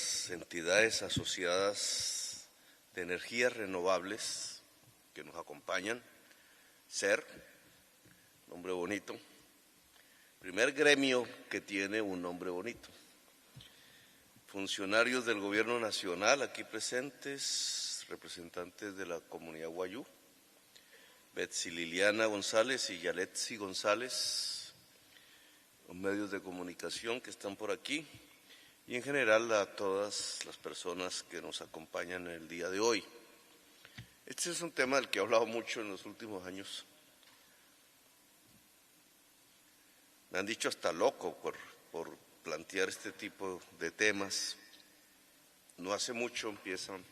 las entidades asociadas de energías renovables que nos acompañan. SER, nombre bonito, primer gremio que tiene un nombre bonito. Funcionarios del Gobierno Nacional aquí presentes, representantes de la comunidad Wayuu, Betsy Liliana González y Yaletsi González, los medios de comunicación que están por aquí y en general a todas las personas que nos acompañan el día de hoy. Este es un tema del que he hablado mucho en los últimos años. Me han dicho hasta loco por plantear este tipo de temas. No hace mucho empiezan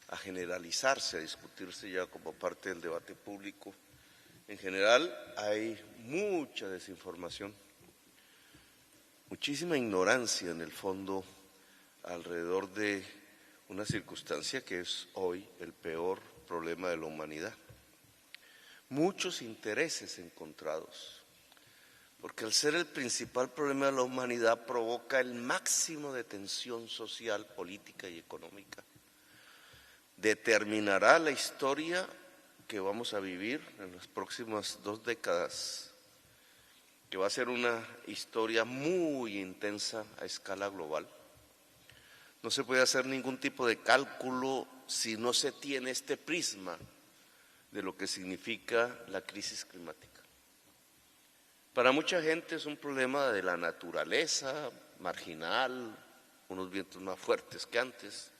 a generalizarse, a discutirse ya como parte del debate público. En general hay mucha desinformación, muchísima ignorancia en el fondo alrededor de una circunstancia que es hoy el peor problema de la humanidad. Muchos intereses encontrados, porque al ser el principal problema de la humanidad provoca el máximo de tensión social, política y económica. Determinará la historia que vamos a vivir en las próximas 2 décadas, que va a ser una historia muy intensa a escala global. No se puede hacer ningún tipo de cálculo si no se tiene este prisma de lo que significa la crisis climática. Para mucha gente es un problema de la naturaleza, marginal, unos vientos más fuertes que antes,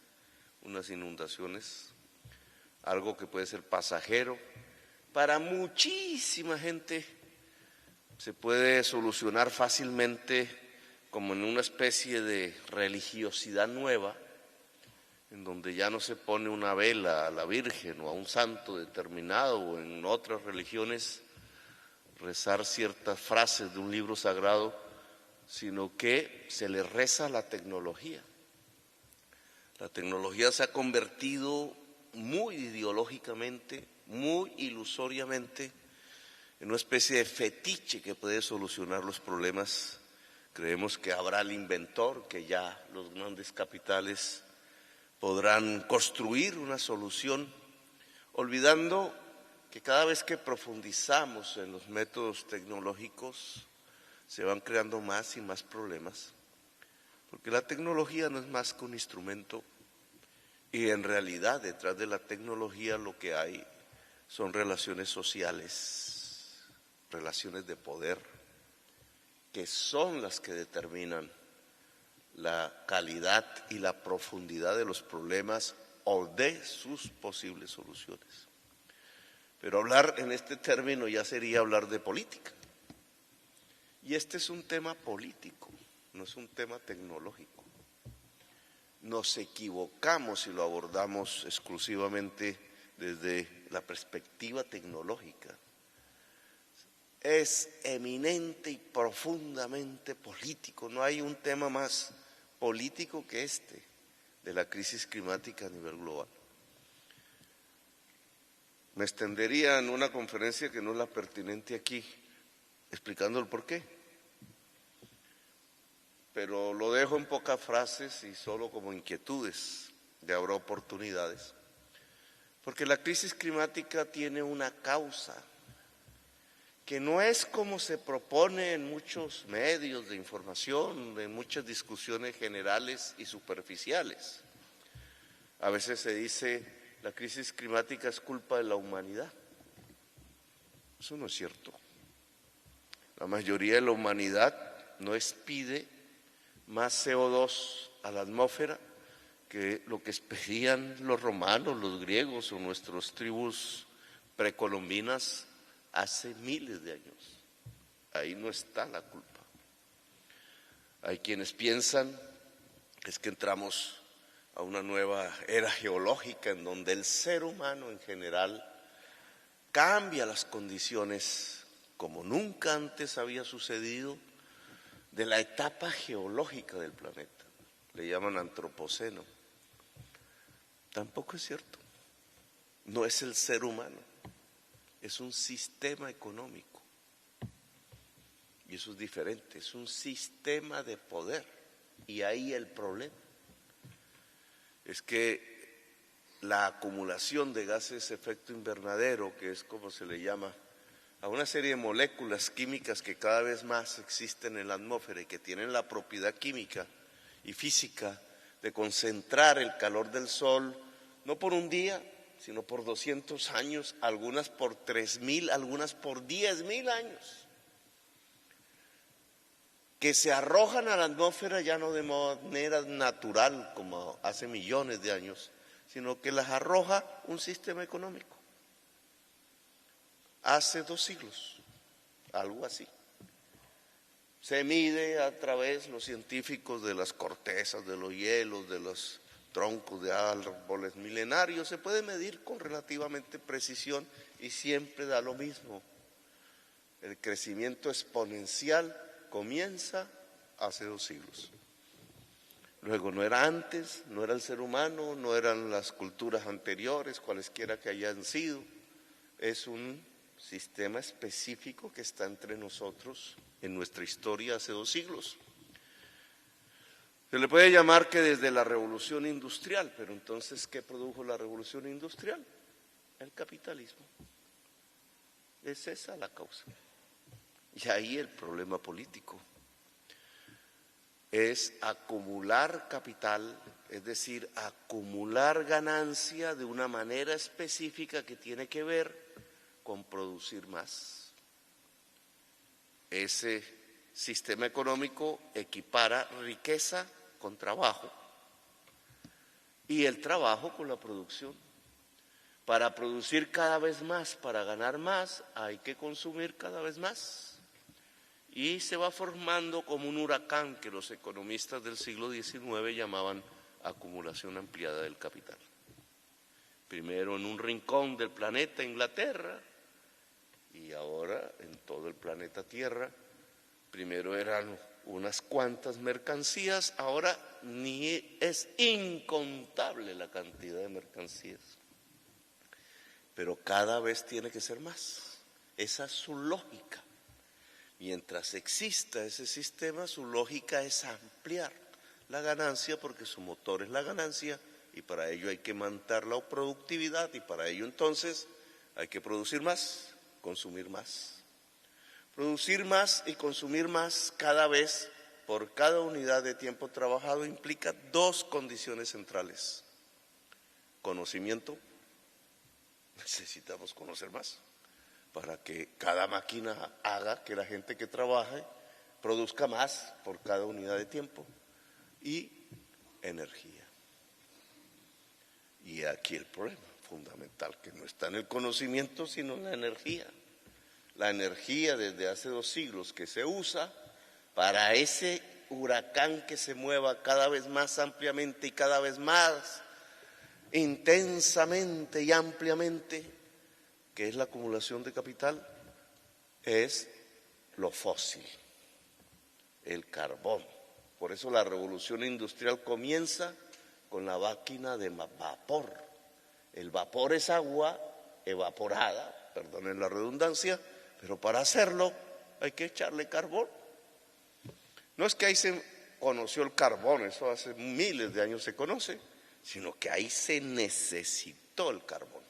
unas inundaciones, algo que puede ser pasajero. Para muchísima gente se puede solucionar fácilmente como en una especie de religiosidad nueva, en donde ya no se pone una vela a la Virgen o a un santo determinado, o en otras religiones rezar ciertas frases de un libro sagrado, sino que se le reza a la tecnología. La tecnología se ha convertido muy ideológicamente, muy ilusoriamente, en una especie de fetiche que puede solucionar los problemas. Creemos que habrá el inventor, que ya los grandes capitales podrán construir una solución, olvidando que cada vez que profundizamos en los métodos tecnológicos se van creando más y más problemas, porque la tecnología no es más que un instrumento y en realidad detrás de la tecnología lo que hay son relaciones sociales, relaciones de poder, que son las que determinan la calidad y la profundidad de los problemas o de sus posibles soluciones. Pero hablar en este término ya sería hablar de política. Y este es un tema político, no es un tema tecnológico. Nos equivocamos si lo abordamos exclusivamente desde la perspectiva tecnológica. Es eminente y profundamente político. No hay un tema más político que este de la crisis climática a nivel global. Me extendería en una conferencia que no es la pertinente aquí, explicando el porqué. Pero lo dejo en pocas frases y solo como inquietudes, ya habrá oportunidades. Porque la crisis climática tiene una causa que no es como se propone en muchos medios de información, en muchas discusiones generales y superficiales. A veces se dice, la crisis climática es culpa de la humanidad. Eso no es cierto. La mayoría de la humanidad no expide más CO2 a la atmósfera que lo que expedían los romanos, los griegos o nuestras tribus precolombinas hace miles de años. Ahí no está la culpa. Hay quienes piensan que es que entramos a una nueva era geológica en donde el ser humano en general cambia las condiciones como nunca antes había sucedido de la etapa geológica del planeta. Le llaman antropoceno. Tampoco es cierto. No es el ser humano. Es un sistema económico, y eso es diferente, es un sistema de poder, y ahí el problema. es que la acumulación de gases de efecto invernadero, que es como se le llama a una serie de moléculas químicas que cada vez más existen en la atmósfera y que tienen la propiedad química y física de concentrar el calor del sol, no por un día, sino por 200 años, algunas por 3.000, algunas por 10.000 años, que se arrojan a la atmósfera ya no de manera natural como hace millones de años, sino que las arroja un sistema económico. Hace 2 siglos, algo así. Se mide a través, los científicos, de las cortezas, de los hielos, de los troncos de árboles milenarios, se puede medir con relativamente precisión y siempre da lo mismo. El crecimiento exponencial comienza hace 2 siglos. Luego no era antes, no era el ser humano, no eran las culturas anteriores, cualesquiera que hayan sido. Es un sistema específico que está entre nosotros en nuestra historia hace 2 siglos. Se le puede llamar que desde la revolución industrial, pero entonces, ¿qué produjo la revolución industrial? El capitalismo. Es esa la causa. Y ahí el problema político es acumular capital, es decir, acumular ganancia de una manera específica que tiene que ver con producir más. Ese sistema económico equipara riqueza con trabajo y el trabajo con la producción. Para producir cada vez más, para ganar más, hay que consumir cada vez más. Y se va formando como un huracán que los economistas del siglo XIX llamaban acumulación ampliada del capital. Primero en un rincón del planeta, Inglaterra, y ahora en todo el planeta Tierra. Primero eran unas cuantas mercancías, ahora ni es incontable la cantidad de mercancías. Pero cada vez tiene que ser más. Esa es su lógica. Mientras exista ese sistema, su lógica es ampliar la ganancia porque su motor es la ganancia y para ello hay que mantener la productividad y para ello entonces hay que producir más, consumir más. Producir más y consumir más cada vez por cada unidad de tiempo trabajado implica 2 condiciones centrales. Conocimiento, necesitamos conocer más para que cada máquina haga que la gente que trabaje produzca más por cada unidad de tiempo, y energía. Y aquí el problema fundamental, que no está en el conocimiento, sino en la energía. La energía desde hace 2 siglos que se usa para ese huracán que se mueva cada vez más ampliamente y cada vez más intensamente y ampliamente, que es la acumulación de capital, es lo fósil, el carbón. Por eso la revolución industrial comienza con la máquina de vapor. El vapor es agua evaporada, perdonen la redundancia, pero para hacerlo hay que echarle carbón. No es que ahí se conoció el carbón, eso hace miles de años se conoce, sino que ahí se necesitó el carbón.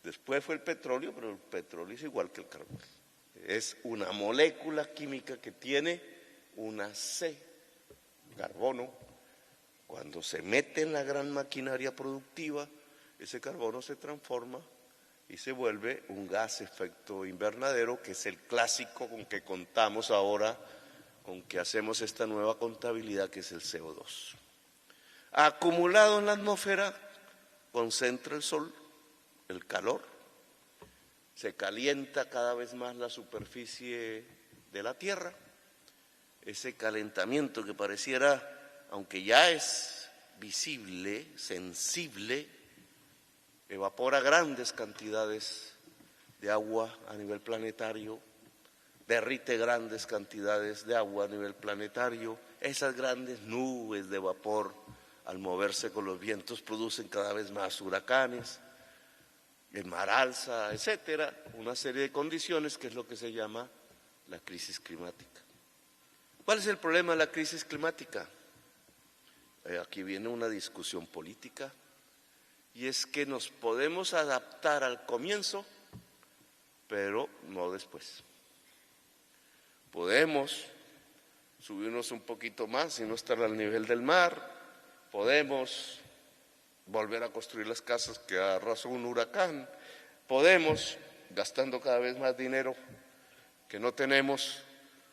Después fue el petróleo, pero el petróleo es igual que el carbón. Es una molécula química que tiene una C, carbono. Cuando se mete en la gran maquinaria productiva, ese carbono se transforma y se vuelve un gas efecto invernadero, que es el clásico con que contamos ahora, con que hacemos esta nueva contabilidad, que es el CO2. Acumulado en la atmósfera, concentra el sol, el calor, se calienta cada vez más la superficie de la Tierra. Ese calentamiento que pareciera, aunque ya es visible, sensible, evapora grandes cantidades de agua a nivel planetario, derrite grandes cantidades de agua a nivel planetario. Esas grandes nubes de vapor, al moverse con los vientos, producen cada vez más huracanes, el mar alza, etcétera, una serie de condiciones que es lo que se llama la crisis climática. ¿Cuál es el problema de la crisis climática? aquí viene una discusión política, y es que nos podemos adaptar al comienzo, pero no después. Podemos subirnos un poquito más y no estar al nivel del mar, podemos volver a construir las casas que arrasó un huracán, podemos, gastando cada vez más dinero que no tenemos,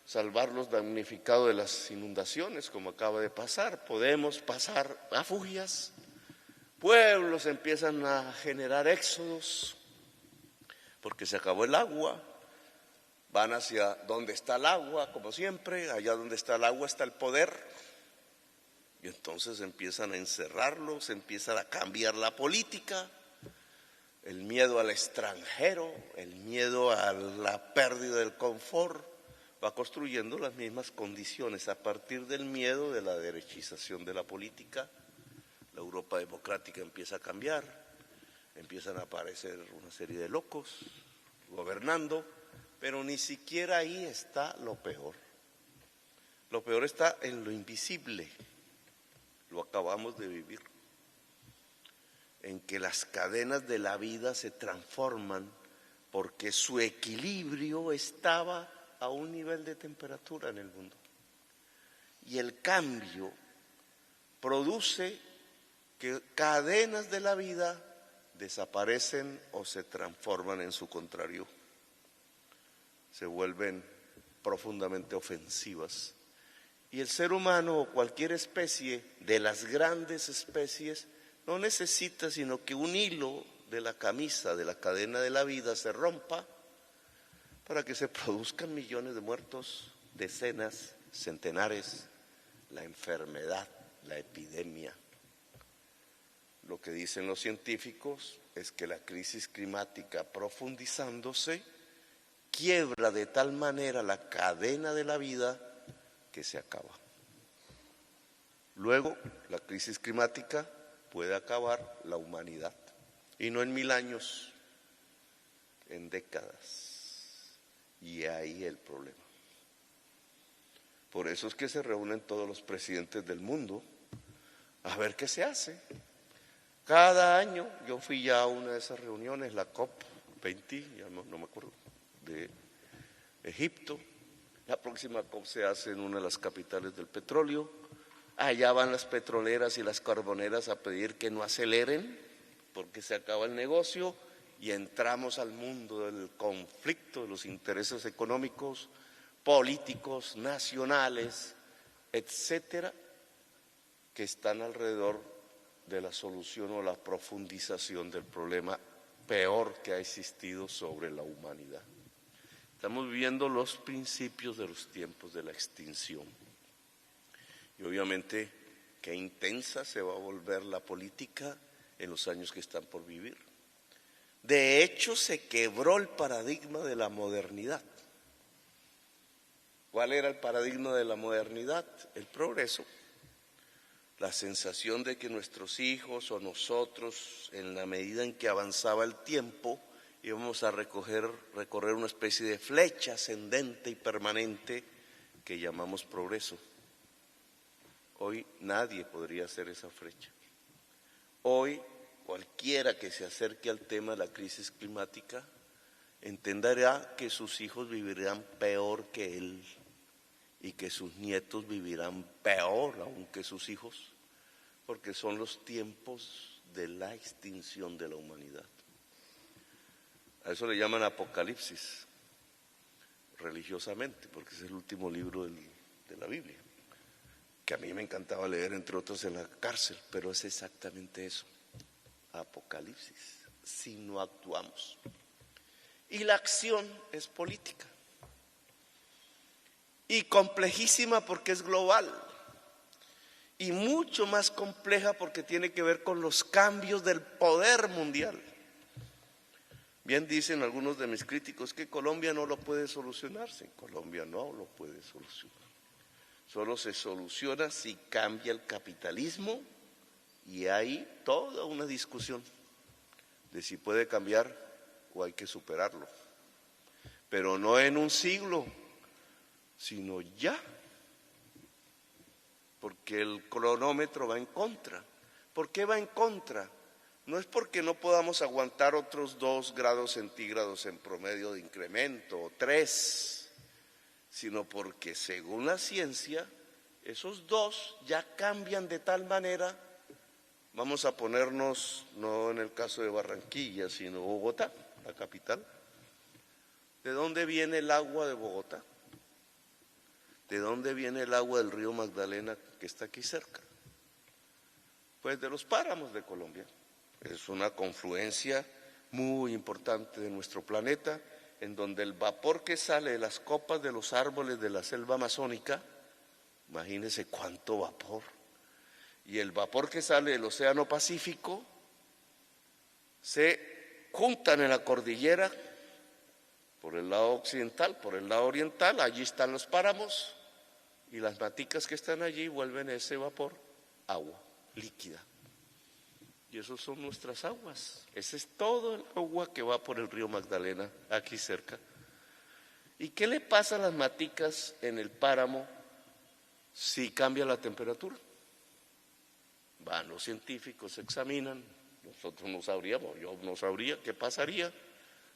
salvar los damnificados de las inundaciones, como acaba de pasar, podemos pasar a fugias, pueblos empiezan a generar éxodos, porque se acabó el agua, van hacia donde está el agua, como siempre, allá donde está el agua está el poder, y entonces empiezan a encerrarlos, empiezan a cambiar la política, el miedo al extranjero, el miedo a la pérdida del confort, va construyendo las mismas condiciones a partir del miedo de la derechización de la política. La Europa democrática empieza a cambiar, empiezan a aparecer una serie de locos gobernando, pero ni siquiera ahí está lo peor. Lo peor está en lo invisible, lo acabamos de vivir, en que las cadenas de la vida se transforman porque su equilibrio estaba a un nivel de temperatura en el mundo. Y el cambio produce que cadenas de la vida desaparecen o se transforman en su contrario. Se vuelven profundamente ofensivas. Y el ser humano o cualquier especie de las grandes especies no necesita sino que un hilo de la camisa, de la cadena de la vida se rompa para que se produzcan millones de muertos, decenas, centenares, la enfermedad, la epidemia. Lo que dicen los científicos es que la crisis climática profundizándose quiebra de tal manera la cadena de la vida que se acaba. Luego, la crisis climática puede acabar la humanidad, y no en 1000 años, en décadas. Y ahí el problema. Por eso es que se reúnen todos los presidentes del mundo a ver qué se hace. Cada año, yo fui ya a una de esas reuniones, la COP20, ya no me acuerdo, de Egipto. La próxima COP se hace en una de las capitales del petróleo. Allá van las petroleras y las carboneras a pedir que no aceleren porque se acaba el negocio y entramos al mundo del conflicto, de los intereses económicos, políticos, nacionales, etcétera, que están alrededor de la solución o la profundización del problema peor que ha existido sobre la humanidad. Estamos viviendo los principios de los tiempos de la extinción. Y obviamente, qué intensa se va a volver la política en los años que están por vivir. De hecho, se quebró el paradigma de la modernidad. ¿Cuál era el paradigma de la modernidad? El progreso. La sensación de que nuestros hijos o nosotros, en la medida en que avanzaba el tiempo, íbamos a recorrer una especie de flecha ascendente y permanente que llamamos progreso. Hoy nadie podría hacer esa flecha. Hoy cualquiera que se acerque al tema de la crisis climática entenderá que sus hijos vivirán peor que él y que sus nietos vivirán peor aún que sus hijos, porque son los tiempos de la extinción de la humanidad. A eso le llaman Apocalipsis religiosamente, porque es el último libro de la Biblia, que a mí me encantaba leer, entre otros, en la cárcel, pero es exactamente eso, Apocalipsis, si no actuamos. Y la acción es política, y complejísima porque es global, y mucho más compleja porque tiene que ver con los cambios del poder mundial. Bien dicen algunos de mis críticos que Colombia no lo puede solucionar. Sí, Colombia no lo puede solucionar. Solo se soluciona si cambia el capitalismo, y hay toda una discusión de si puede cambiar o hay que superarlo. Pero no en un siglo, sino ya. porque el cronómetro va en contra. ¿Por qué va en contra? No es porque no podamos aguantar otros 2 grados centígrados en promedio de incremento, o 3, sino porque según la ciencia, esos 2 ya cambian de tal manera. Vamos a ponernos, no en el caso de Barranquilla, sino Bogotá, la capital. ¿De dónde viene el agua de Bogotá? ¿De dónde viene el agua del río Magdalena que está aquí cerca? Pues de los páramos de Colombia. Es una confluencia muy importante de nuestro planeta, en donde el vapor que sale de las copas de los árboles de la selva amazónica, imagínense cuánto vapor, y el vapor que sale del océano Pacífico, se juntan en la cordillera, por el lado occidental, por el lado oriental, allí están los páramos, y las maticas que están allí vuelven ese vapor agua líquida. Y esas son nuestras aguas. Ese es todo el agua que va por el río Magdalena, aquí cerca. ¿Y qué le pasa a las maticas en el páramo si cambia la temperatura? Van los científicos, examinan, nosotros no sabríamos, yo no sabría qué pasaría.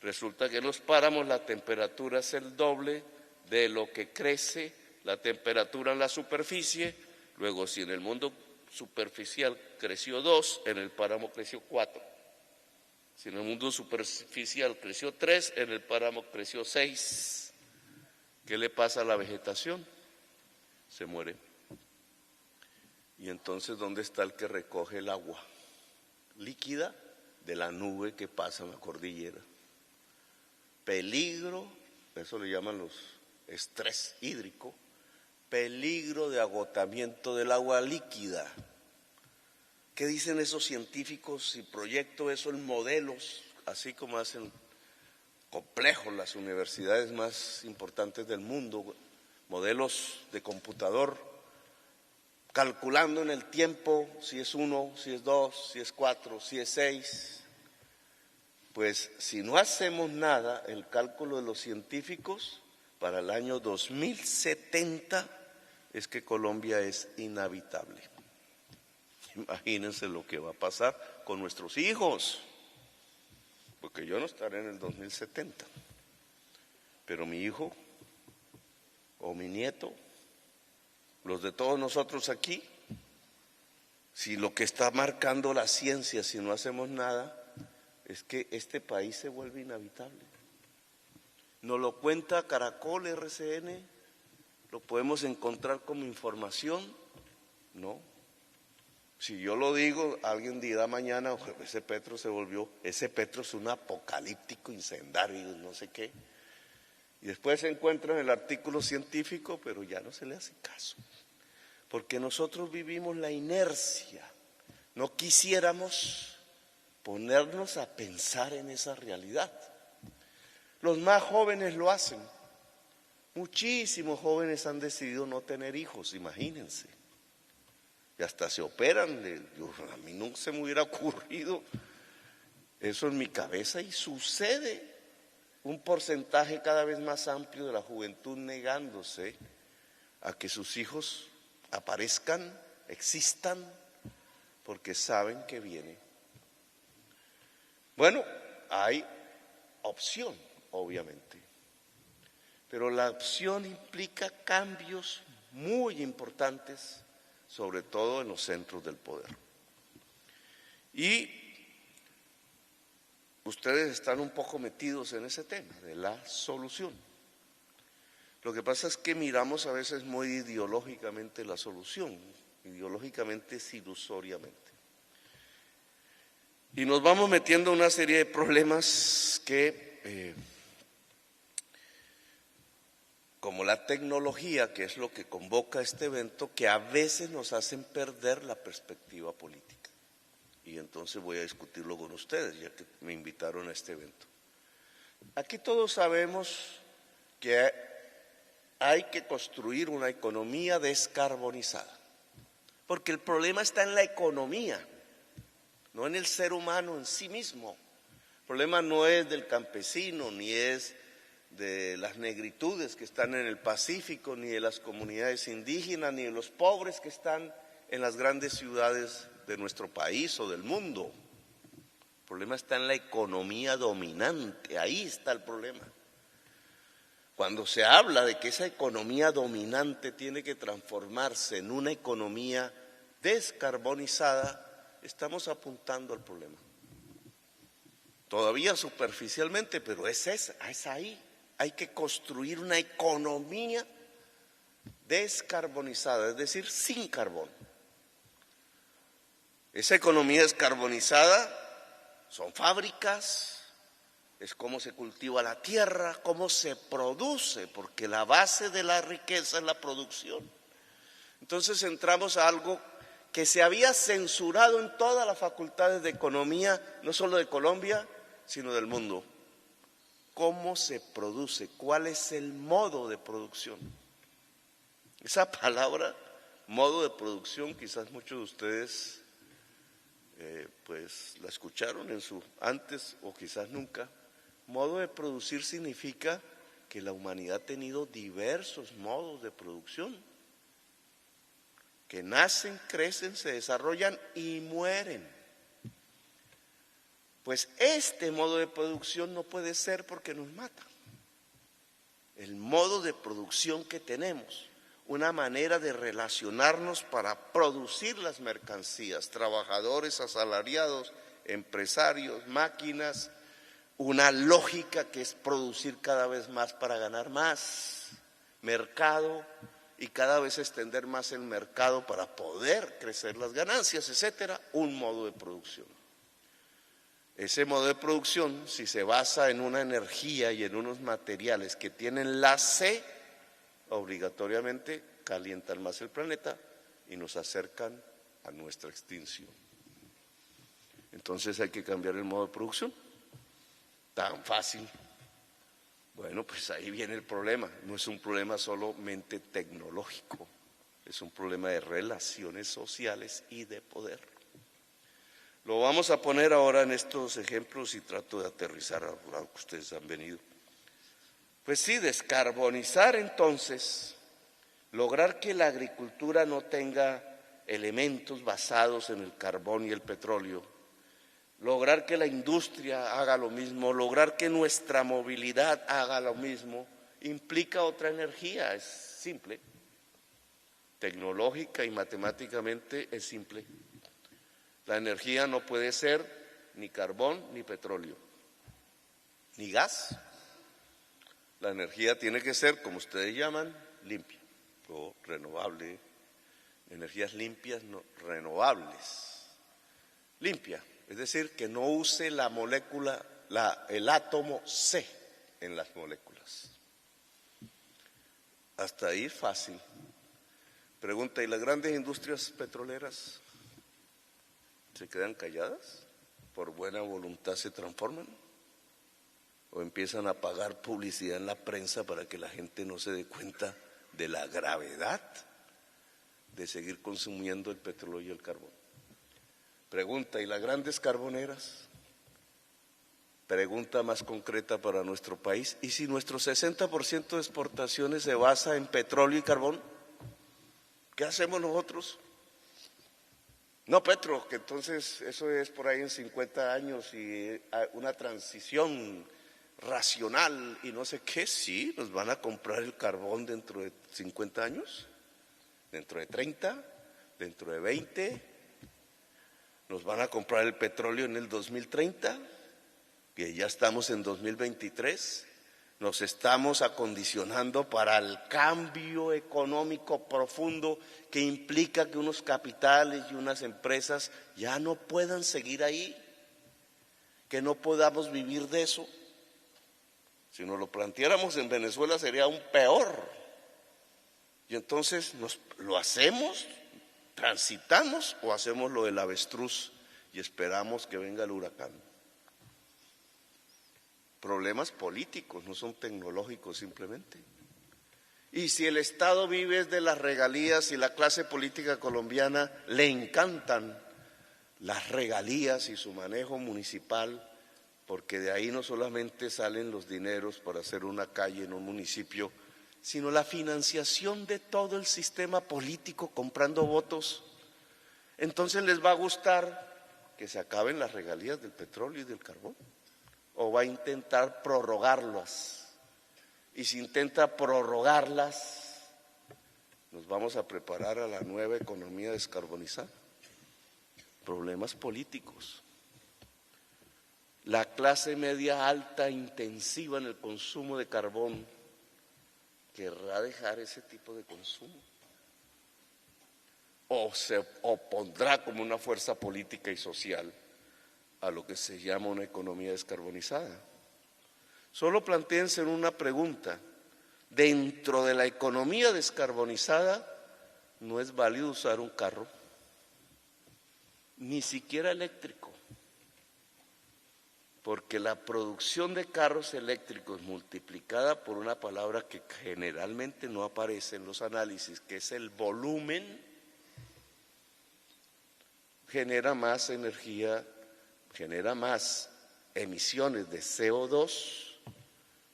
Resulta que en los páramos la temperatura es el doble de lo que crece la temperatura en la superficie. Luego, si en el mundo superficial creció 2, en el páramo creció 4. Si en el mundo superficial creció 3, en el páramo creció 6. ¿Qué le pasa a la vegetación? Se muere. Y entonces, ¿dónde está el que recoge el agua líquida de la nube que pasa en la cordillera? Peligro, eso le llaman los estrés hídrico, peligro de agotamiento del agua líquida. ¿Qué dicen esos científicos? Si proyecto eso en modelos, así como hacen complejos las universidades más importantes del mundo, modelos de computador, calculando en el tiempo si es 1, si es 2, si es 4, si es 6. Pues si no hacemos nada, el cálculo de los científicos para el año 2070 es que Colombia es inhabitable. Imagínense lo que va a pasar con nuestros hijos, porque yo no estaré en el 2070, pero mi hijo o mi nieto, los de todos nosotros aquí, si lo que está marcando la ciencia, si no hacemos nada, es que este país se vuelve inhabitable. Nos lo cuenta Caracol, RCN, lo podemos encontrar como información, ¿no? Si yo lo digo, alguien dirá mañana, ese Petro ese Petro es un apocalíptico, incendiario, no sé qué. Y después se encuentra en el artículo científico, pero ya no se le hace caso. Porque nosotros vivimos la inercia. No quisiéramos ponernos a pensar en esa realidad. Los más jóvenes lo hacen. Muchísimos jóvenes han decidido no tener hijos, imagínense. Y hasta se operan. A mí no se me hubiera ocurrido eso en mi cabeza, y sucede. Un porcentaje cada vez más amplio de la juventud negándose a que sus hijos aparezcan, existan, porque saben que viene. Bueno, hay opción, obviamente, pero la opción implica cambios muy importantes, sobre todo en los centros del poder. Y ustedes están un poco metidos en ese tema de la solución. Lo que pasa es que miramos a veces muy ideológicamente la solución, ideológicamente es ilusoriamente. Y nos vamos metiendo en una serie de problemas que, como la tecnología, que es lo que convoca este evento, que a veces nos hacen perder la perspectiva política. Y entonces voy a discutirlo con ustedes, ya que me invitaron a este evento. Aquí todos sabemos que hay que construir una economía descarbonizada, porque el problema está en la economía, no en el ser humano en sí mismo. El problema no es del campesino, ni es de las negritudes que están en el Pacífico, ni de las comunidades indígenas, ni de los pobres que están en las grandes ciudades de nuestro país o del mundo. El problema está en la economía dominante, ahí está el problema. Cuando se habla de que esa economía dominante tiene que transformarse en una economía descarbonizada, estamos apuntando al problema. Todavía superficialmente, pero es ahí. Hay que construir una economía descarbonizada, es decir, sin carbón. Esa economía descarbonizada son fábricas, es cómo se cultiva la tierra, cómo se produce, porque la base de la riqueza es la producción. Entonces entramos a algo que se había censurado en todas las facultades de economía, no solo de Colombia, sino del mundo. ¿Cómo se produce? ¿Cuál es el modo de producción? Esa palabra, modo de producción, quizás muchos de ustedes pues la escucharon en su antes o quizás nunca. Modo de producir significa que la humanidad ha tenido diversos modos de producción, que nacen, crecen, se desarrollan y mueren. Pues este modo de producción no puede ser porque nos mata. El modo de producción que tenemos, una manera de relacionarnos para producir las mercancías, trabajadores asalariados, empresarios, máquinas, una lógica que es producir cada vez más para ganar más, mercado y cada vez extender más el mercado para poder crecer las ganancias, etcétera, un modo de producción. Ese modo de producción, si se basa en una energía y en unos materiales que tienen la C, obligatoriamente calientan más el planeta y nos acercan a nuestra extinción. Entonces hay que cambiar el modo de producción. Tan fácil. Bueno, pues ahí viene el problema. No es un problema solamente tecnológico, es un problema de relaciones sociales y de poder. Lo vamos a poner ahora en estos ejemplos y trato de aterrizar a lo que ustedes han venido. Pues sí, descarbonizar entonces, lograr que la agricultura no tenga elementos basados en el carbón y el petróleo, lograr que la industria haga lo mismo, lograr que nuestra movilidad haga lo mismo, implica otra energía, es simple, tecnológica y matemáticamente es simple. La energía no puede ser ni carbón ni petróleo, ni gas. La energía tiene que ser, como ustedes llaman, limpia o renovable. Energías limpias, no, renovables. Limpia, es decir, que no use la molécula, el átomo C en las moléculas. Hasta ahí fácil. Pregunta, ¿y las grandes industrias petroleras se quedan calladas? ¿Por buena voluntad se transforman? ¿O empiezan a pagar publicidad en la prensa para que la gente no se dé cuenta de la gravedad de seguir consumiendo el petróleo y el carbón? Pregunta, ¿y las grandes carboneras? Pregunta más concreta para nuestro país, ¿y si nuestro 60% de exportaciones se basa en petróleo y carbón? ¿Qué hacemos nosotros? No, Petro, que entonces eso es por ahí en 50 años y una transición racional y no sé qué. Sí, nos van a comprar el carbón dentro de 50 años, dentro de 30, dentro de 20. Nos van a comprar el petróleo en el 2030, que ya estamos en 2023. Nos estamos acondicionando para el cambio económico profundo que implica que unos capitales y unas empresas ya no puedan seguir ahí, que no podamos vivir de eso. Si nos lo planteáramos en Venezuela sería aún peor. Y entonces lo hacemos, transitamos o hacemos lo del avestruz y esperamos que venga el huracán. Problemas políticos, no son tecnológicos simplemente. Y si el Estado vive de las regalías y la clase política colombiana le encantan las regalías y su manejo municipal, porque de ahí no solamente salen los dineros para hacer una calle en un municipio, sino la financiación de todo el sistema político comprando votos. Entonces les va a gustar que se acaben las regalías del petróleo y del carbón, o va a intentar prorrogarlas. Y si intenta prorrogarlas, nos vamos a preparar a la nueva economía descarbonizada. Problemas políticos. La clase media alta intensiva en el consumo de carbón querrá dejar ese tipo de consumo, o se opondrá como una fuerza política y social a lo que se llama una economía descarbonizada. Solo plantéense una pregunta: dentro de la economía descarbonizada no es válido usar un carro, ni siquiera eléctrico, porque la producción de carros eléctricos multiplicada por una palabra que generalmente no aparece en los análisis, que es el volumen, genera más energía, genera más emisiones de CO2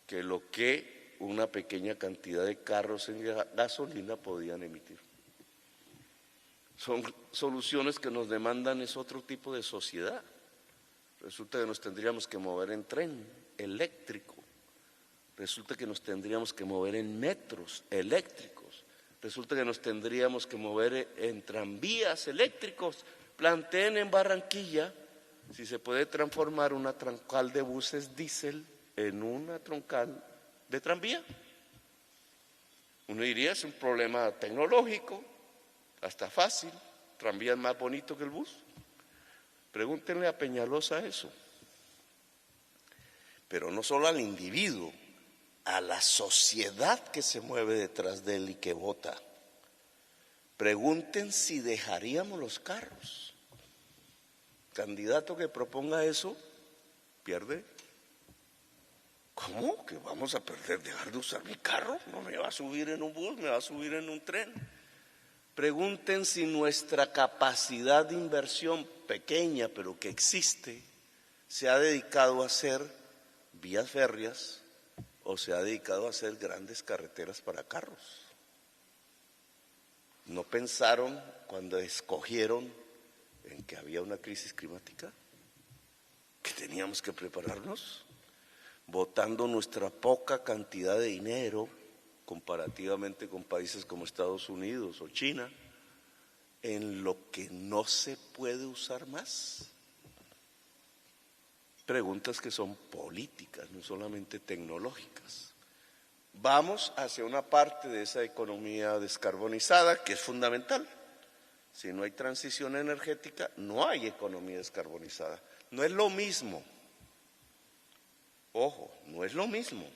que lo que una pequeña cantidad de carros en gasolina podían emitir. Son soluciones que nos demandan es otro tipo de sociedad. Resulta que nos tendríamos que mover en tren eléctrico, resulta que nos tendríamos que mover en metros eléctricos, resulta que nos tendríamos que mover en tranvías eléctricos. Planteen en Barranquilla si se puede transformar una troncal de buses diésel en una troncal de tranvía. Uno diría, es un problema tecnológico, hasta fácil, tranvía es más bonito que el bus. Pregúntenle a Peñalosa eso. Pero no solo al individuo, a la sociedad que se mueve detrás de él y que vota. Pregunten si dejaríamos los carros. Candidato que proponga eso, pierde. ¿Cómo? ¿Que vamos a perder, dejar de usar mi carro? No me va a subir en un bus, me va a subir en un tren. Pregunten si nuestra capacidad de inversión pequeña, pero que existe, se ha dedicado a hacer vías férreas o se ha dedicado a hacer grandes carreteras para carros. ¿No pensaron cuando escogieron en que había una crisis climática? ¿Que teníamos que prepararnos? Botando nuestra poca cantidad de dinero comparativamente con países como Estados Unidos o China, en lo que no se puede usar más. Preguntas que son políticas, no solamente tecnológicas. Vamos hacia una parte de esa economía descarbonizada que es fundamental. Si no hay transición energética, no hay economía descarbonizada. No es lo mismo. Ojo, no es lo mismo.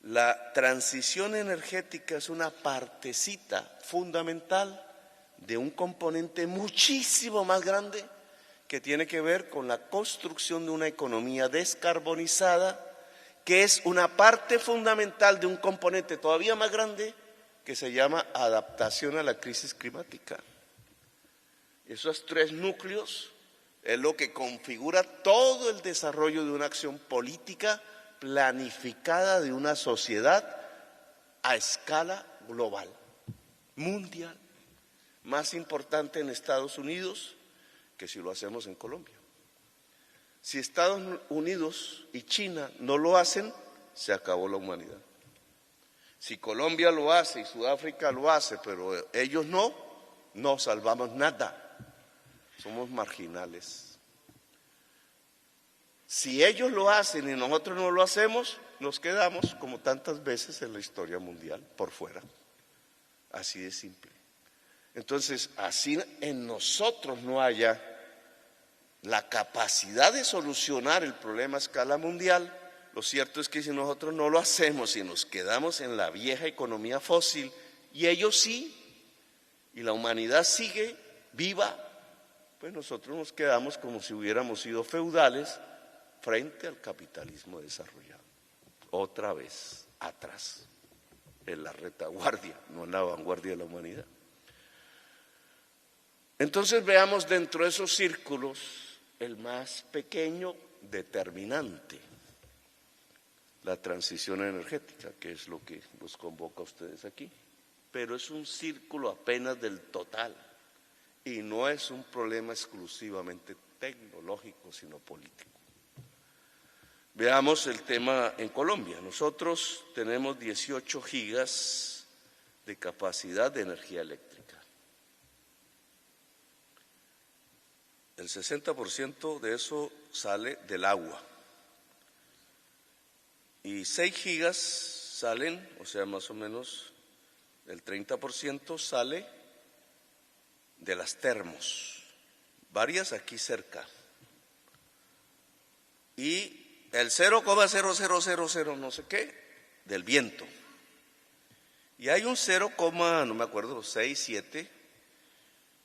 La transición energética es una partecita fundamental de un componente muchísimo más grande que tiene que ver con la construcción de una economía descarbonizada, que es una parte fundamental de un componente todavía más grande que se llama adaptación a la crisis climática. Esos tres núcleos es lo que configura todo el desarrollo de una acción política planificada de una sociedad a escala global, mundial, más importante en Estados Unidos que si lo hacemos en Colombia. Si Estados Unidos y China no lo hacen, se acabó la humanidad. Si Colombia lo hace y Sudáfrica lo hace, pero ellos no salvamos nada. Somos marginales. Si ellos lo hacen y nosotros no lo hacemos, nos quedamos como tantas veces en la historia mundial por fuera. Así de simple. Entonces, así en nosotros no haya la capacidad de solucionar el problema a escala mundial, lo cierto es que si nosotros no lo hacemos y nos quedamos en la vieja economía fósil y ellos sí, y la humanidad sigue viva, pues nosotros nos quedamos como si hubiéramos sido feudales frente al capitalismo desarrollado. Otra vez atrás, en la retaguardia, no en la vanguardia de la humanidad. Entonces veamos dentro de esos círculos el más pequeño determinante la transición energética, que es lo que los convoca a ustedes aquí. Pero es un círculo apenas del total y no es un problema exclusivamente tecnológico, sino político. Veamos el tema en Colombia. Nosotros tenemos 18 gigas de capacidad de energía eléctrica. El 60% de eso sale del agua. Y 6 gigas salen, o sea, más o menos el 30% sale de las termos, varias aquí cerca. Y el 0,0000 no sé qué, del viento. Y hay un 0, no me acuerdo, 6, 7,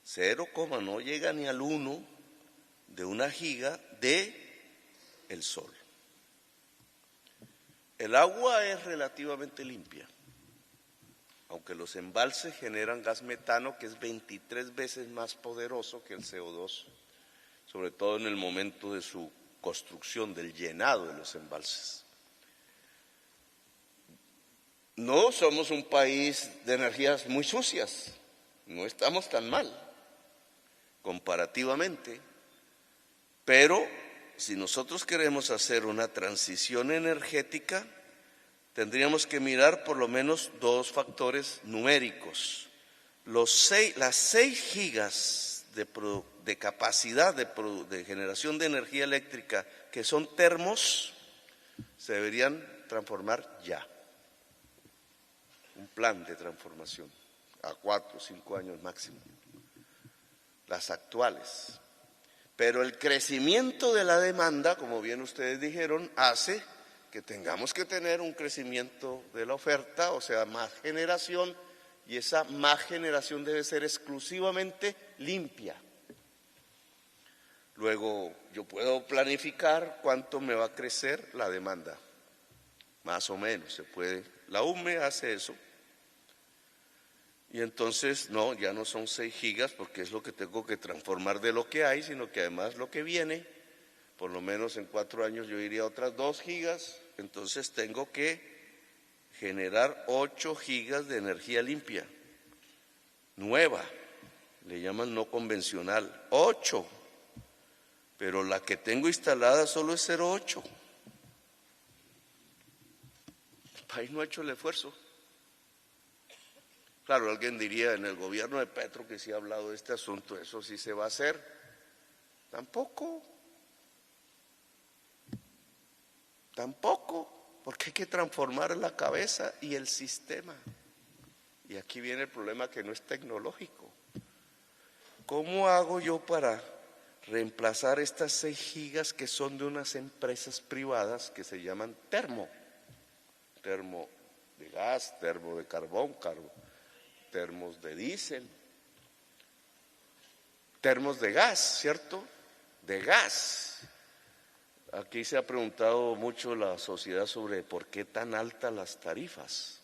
0, no llega ni al 1 de una giga de el sol. El agua es relativamente limpia, aunque los embalses generan gas metano, que es 23 veces más poderoso que el CO2, sobre todo en el momento de su construcción, del llenado de los embalses. No somos un país de energías muy sucias, no estamos tan mal comparativamente, pero si nosotros queremos hacer una transición energética, tendríamos que mirar por lo menos dos factores numéricos. Las 6 gigas de capacidad de generación de energía eléctrica que son termos se deberían transformar ya. Un plan de transformación a 4 o 5 años máximo. Las actuales. Pero el crecimiento de la demanda, como bien ustedes dijeron, hace que tengamos que tener un crecimiento de la oferta, o sea, más generación, y esa más generación debe ser exclusivamente limpia. Luego, yo puedo planificar cuánto me va a crecer la demanda, más o menos, se puede. La UME hace eso. Y entonces, no, ya no son 6 gigas porque es lo que tengo que transformar de lo que hay, sino que además lo que viene, por lo menos en 4 años yo iría a otras 2 gigas, entonces tengo que generar 8 gigas de energía limpia, nueva, le llaman no convencional, 8, pero la que tengo instalada solo es 0,8. El país no ha hecho el esfuerzo. Claro, alguien diría en el gobierno de Petro que sí ha hablado de este asunto, eso sí se va a hacer. Tampoco, porque hay que transformar la cabeza y el sistema. Y aquí viene el problema que no es tecnológico. ¿Cómo hago yo para reemplazar estas 6 gigas que son de unas empresas privadas que se llaman termo de gas, termo de carbón, termos de diésel, termos de gas, ¿cierto? De gas. Aquí se ha preguntado mucho la sociedad sobre por qué tan altas las tarifas.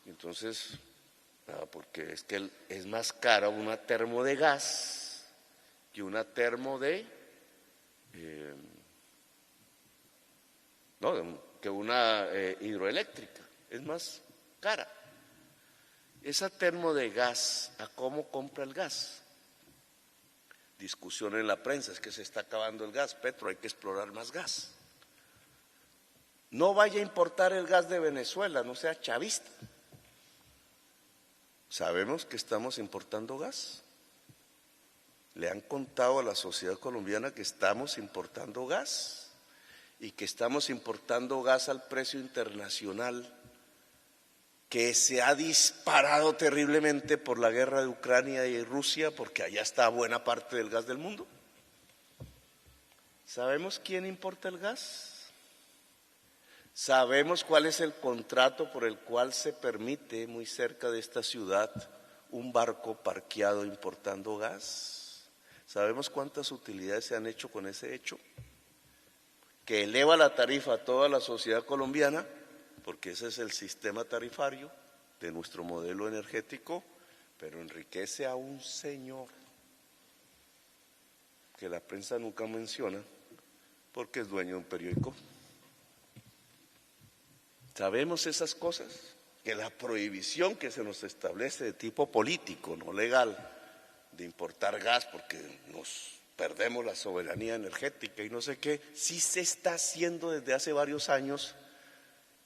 Entonces, porque es que es más cara una termo de gas que una termo que una hidroeléctrica, es más cara. Esa termo de gas, ¿a cómo compra el gas? Discusión en la prensa, es que se está acabando el gas, Petro, hay que explorar más gas. No vaya a importar el gas de Venezuela, no sea chavista. ¿Sabemos que estamos importando gas? ¿Le han contado a la sociedad colombiana que estamos importando gas? Y que estamos importando gas al precio internacional, que se ha disparado terriblemente por la guerra de Ucrania y Rusia, porque allá está buena parte del gas del mundo. ¿Sabemos quién importa el gas? ¿Sabemos cuál es el contrato por el cual se permite muy cerca de esta ciudad un barco parqueado importando gas? ¿Sabemos cuántas utilidades se han hecho con ese hecho? Que eleva la tarifa a toda la sociedad colombiana, porque ese es el sistema tarifario de nuestro modelo energético, pero enriquece a un señor que la prensa nunca menciona, porque es dueño de un periódico. ¿Sabemos esas cosas? Que la prohibición que se nos establece de tipo político, no legal, de importar gas porque nos perdemos la soberanía energética y no sé qué, sí se está haciendo desde hace varios años,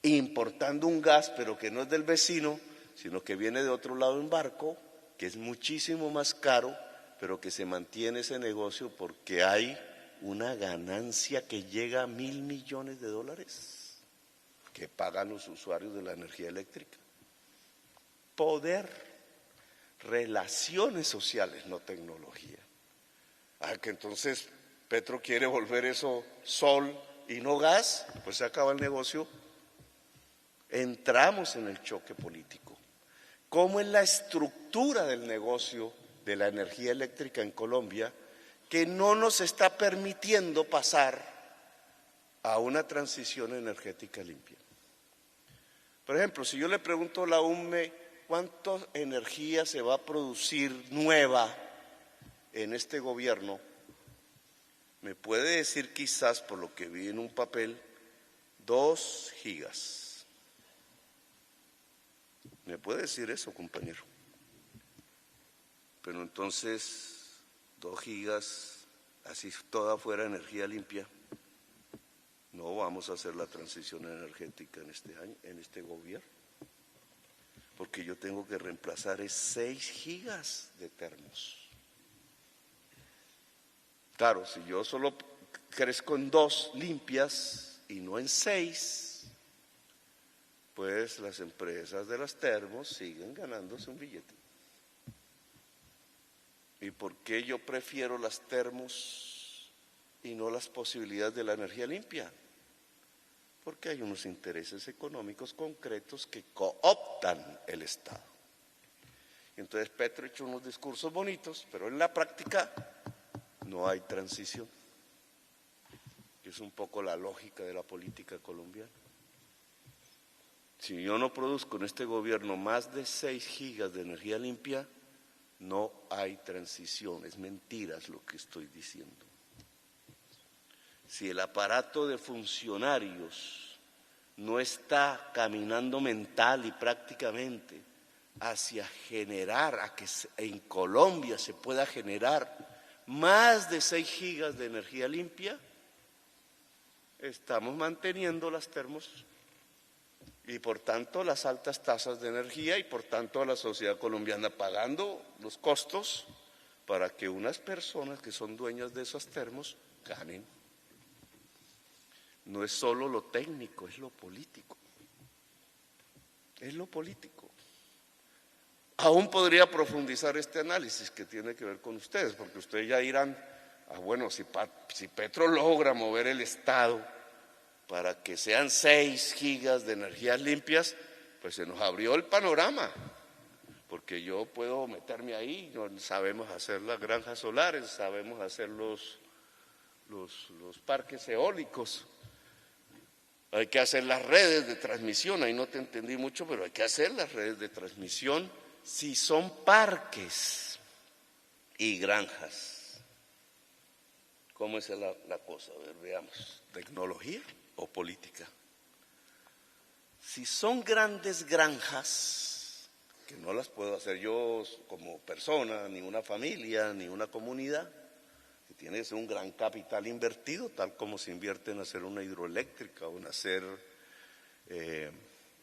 importando un gas, pero que no es del vecino, sino que viene de otro lado en barco, que es muchísimo más caro, pero que se mantiene ese negocio porque hay una ganancia que llega a $1.000 millones que pagan los usuarios de la energía eléctrica. Poder, relaciones sociales, no tecnología. Que entonces Petro quiere volver eso sol y no gas, pues se acaba el negocio. Entramos en el choque político. ¿Cómo es la estructura del negocio de la energía eléctrica en Colombia que no nos está permitiendo pasar a una transición energética limpia? Por ejemplo, si yo le pregunto a la UNME cuánta energía se va a producir nueva en este gobierno, me puede decir quizás, por lo que vi en un papel, 2 gigas. ¿Me puede decir eso, compañero? Pero entonces, 2 gigas, así toda fuera energía limpia, no vamos a hacer la transición energética en este año, en este gobierno, porque yo tengo que reemplazar 6 gigas de termos. Claro, si yo solo crezco en 2 limpias y no en 6, pues las empresas de las termos siguen ganándose un billete. ¿Y por qué yo prefiero las termos y no las posibilidades de la energía limpia? Porque hay unos intereses económicos concretos que cooptan el Estado. Entonces Petro ha hecho unos discursos bonitos, pero en la práctica no hay transición, que es un poco la lógica de la política colombiana. Si yo no produzco en este gobierno más de 6 gigas de energía limpia, no hay transición. Es mentiras lo que estoy diciendo. Si el aparato de funcionarios no está caminando mental y prácticamente hacia generar, a que en Colombia se pueda generar más de 6 gigas de energía limpia, estamos manteniendo las termos y por tanto las altas tasas de energía y por tanto la sociedad colombiana pagando los costos para que unas personas que son dueñas de esas termos ganen. No es solo lo técnico, es lo político. Es lo político. Aún podría profundizar este análisis que tiene que ver con ustedes, porque ustedes ya dirán, bueno, si Petro logra mover el Estado para que sean 6 gigas de energías limpias, pues se nos abrió el panorama, porque yo puedo meterme ahí, sabemos hacer las granjas solares, sabemos hacer los parques eólicos, hay que hacer las redes de transmisión, ahí no te entendí mucho, pero hay que hacer las redes de transmisión si son parques y granjas. ¿Cómo es la cosa? A ver, veamos, ¿tecnología o política? Si son grandes granjas, que no las puedo hacer yo como persona, ni una familia, ni una comunidad, que tiene que ser un gran capital invertido, tal como se invierte en hacer una hidroeléctrica o en hacer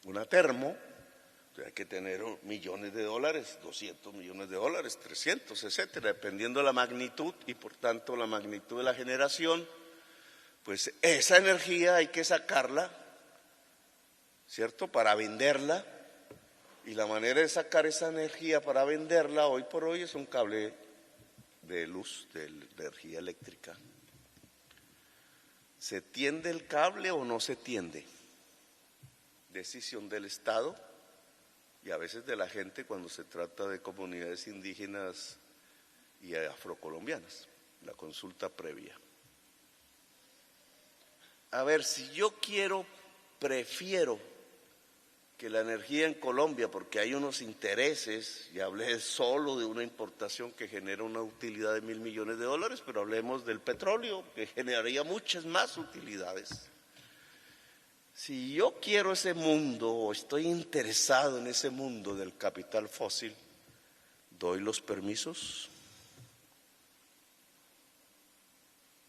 una termo. Hay que tener millones de dólares, 200 millones de dólares, 300, etcétera, dependiendo de la magnitud y por tanto la magnitud de la generación. Pues esa energía hay que sacarla, ¿cierto?, para venderla, y la manera de sacar esa energía para venderla hoy por hoy es un cable de luz, de energía eléctrica. ¿Se tiende el cable o no se tiende? Decisión del Estado y a veces de la gente cuando se trata de comunidades indígenas y afrocolombianas, la consulta previa. A ver, si yo prefiero que la energía en Colombia, porque hay unos intereses, y hablé solo de una importación que genera una utilidad de $1.000 millones, pero hablemos del petróleo, que generaría muchas más utilidades. Si yo quiero ese mundo, o estoy interesado en ese mundo del capital fósil, ¿doy los permisos?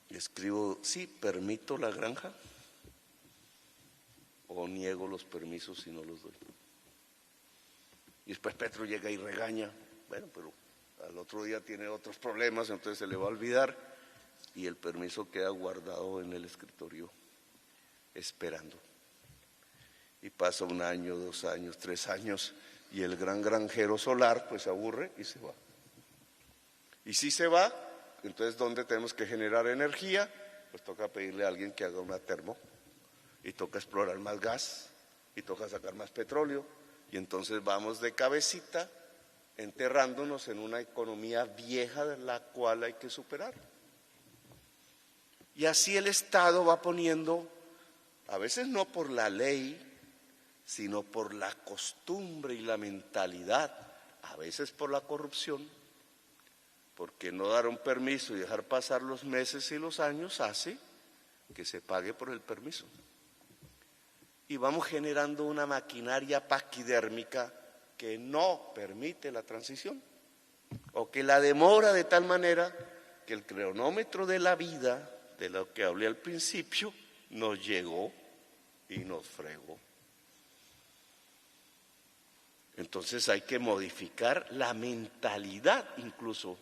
Y escribo, sí, permito la granja, o niego los permisos y no los doy. Y después Petro llega y regaña, bueno, pero al otro día tiene otros problemas, entonces se le va a olvidar y el permiso queda guardado en el escritorio esperando. Y pasa 1 año, 2 años, 3 años y el gran granjero solar pues se aburre y se va. Y si se va, entonces ¿dónde tenemos que generar energía? Pues toca pedirle a alguien que haga una termo, y toca explorar más gas, y toca sacar más petróleo, y entonces vamos de cabecita enterrándonos en una economía vieja de la cual hay que superar. Y así el Estado va poniendo, a veces no por la ley, sino por la costumbre y la mentalidad, a veces por la corrupción, porque no dar un permiso y dejar pasar los meses y los años hace que se pague por el permiso. Y vamos generando una maquinaria paquidérmica que no permite la transición, o que la demora de tal manera que el cronómetro de la vida, de lo que hablé al principio, nos llegó y nos fregó. Entonces hay que modificar la mentalidad incluso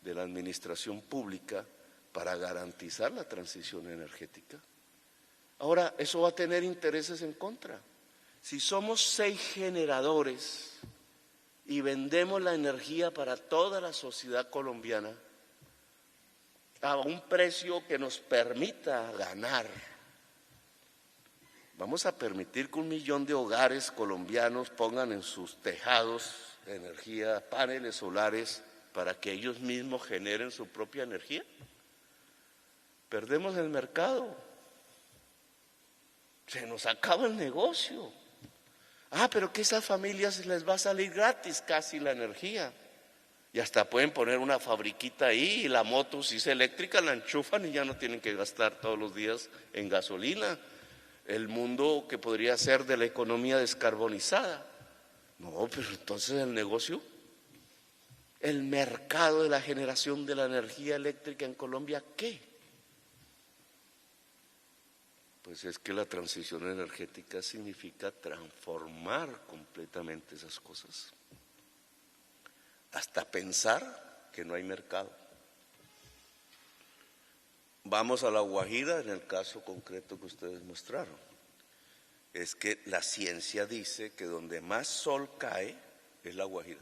de la administración pública para garantizar la transición energética. Ahora, eso va a tener intereses en contra. Si somos 6 generadores y vendemos la energía para toda la sociedad colombiana a un precio que nos permita ganar, vamos a permitir que 1 millón de hogares colombianos pongan en sus tejados energía, paneles solares, para que ellos mismos generen su propia energía. Perdemos el mercado. Se nos acaba el negocio. Pero que a esas familias les va a salir gratis casi la energía. Y hasta pueden poner una fabriquita ahí y la moto, si es eléctrica, la enchufan y ya no tienen que gastar todos los días en gasolina. El mundo que podría ser de la economía descarbonizada. No, pero entonces el negocio, el mercado de la generación de la energía eléctrica en Colombia, ¿qué? Pues es que la transición energética significa transformar completamente esas cosas, hasta pensar que no hay mercado. Vamos a La Guajira, en el caso concreto que ustedes mostraron. Es que la ciencia dice que donde más sol cae es La Guajira,